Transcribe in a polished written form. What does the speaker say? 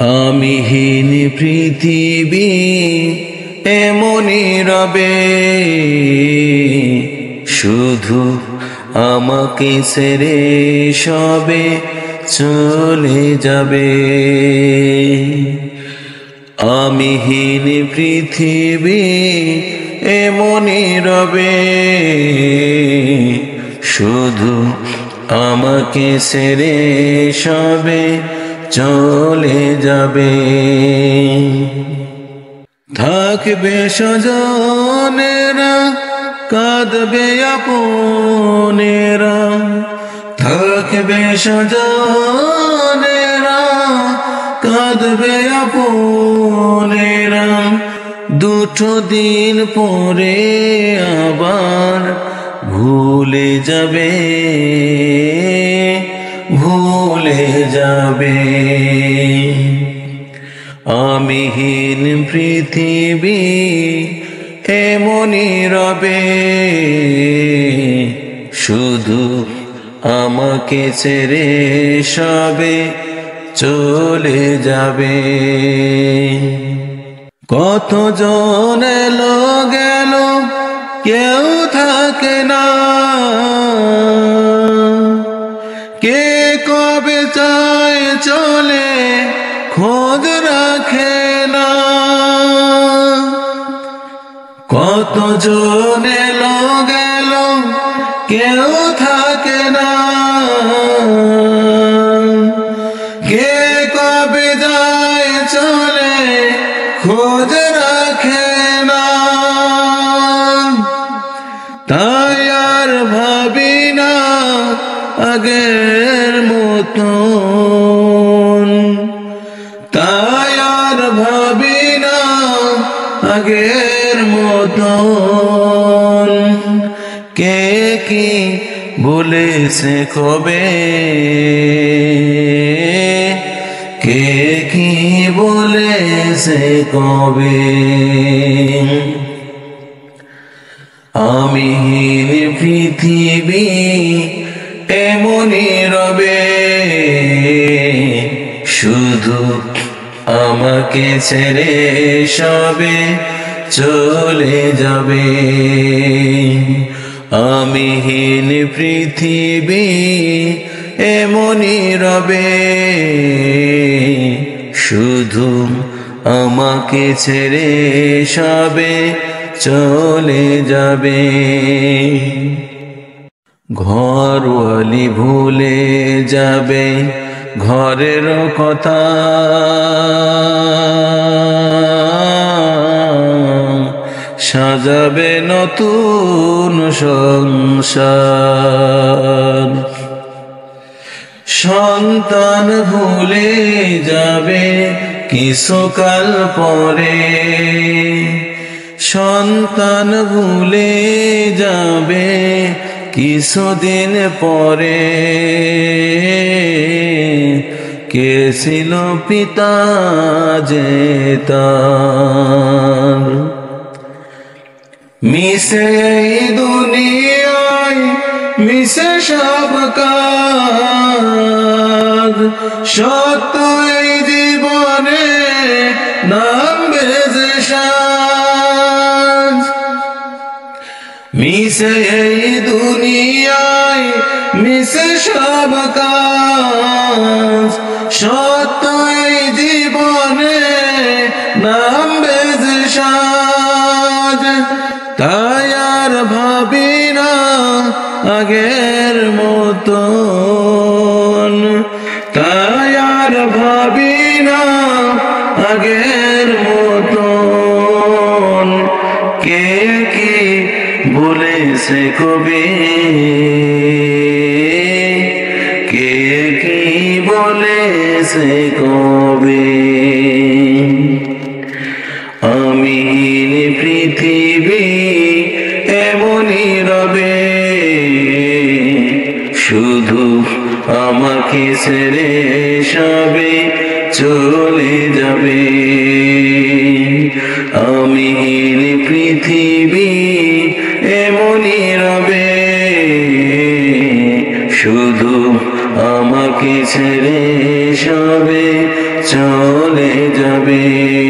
আমিহীন পৃথিবী এমনই রবে, শুধু আমাকে ছেড়ে সবে চলে যাবে। আমিহীন পৃথিবী এমনই রবে, শুধু আমাকে ছেড়ে সবে চলে যাবে। থাকবে স্বজনেরা, কাঁদবে আপনেরা। থাকবে স্বজনেরা, কাঁদবে আপনেরা। দুটো দিন পরে আবার ভুলে যাবে, ভুলে যাবে। আমিহীন পৃথিবী এমনই রবে, শুধু আমাকে ছেড়ে সবে চলে যাবে। কতজন এলো গেল, কেউ থাকে না। কে কবে চায় চলে, খোঁজ রাখে না। কতজন এলো গেল, কেউ থাকে না। কে কবে যায় চলে, খোঁজ রাখে না। তাই আর ভাবি না আগের মতন, তাই আর ভাবি না আগের মতন। কে কি বলেছে কবে, কে কি বলেছে কবে। আমিহীন পৃথিবী এমনই রবে, শুধু আমাকে ছেড়ে সবে চলে যাবে। আমিহীন পৃথিবী এমনই রবে, শুধু আমাকে ছেড়ে সবে চলে যাবে। ঘরওয়ালি ভুলে যাবে ঘরের কথা, সাজাবে নতুন সংসার। সন্তান ভুলে যাবে কিছুকাল পরে, সন্তান ভুলে যাবে কিছুদিন পরে। কে ছিল পিতা যে তার, মিশে এই দুনিয়ায় মিশে সব কাজ। সত্য এই জীবনে নামবে যে সাজ। মিশে এই দুনিয়ায় মিশে সব কাজ। সত্য এই জীবনে নামবে যে সাজ। তাই আর ভাবি না আগের মতন, তাই আর ভাবি না আগের মতন। কে কি বলেছে কবে, কে কি বলেছে কবে। আমিহীন পৃথিবী এমনই রবে, শুধু আমাকে ছেড়ে সবে চলে যাবে। আমিহীন পৃথিবী এমনই রবে, শুধু আমাকে ছেড়ে সবে চলে যাবে।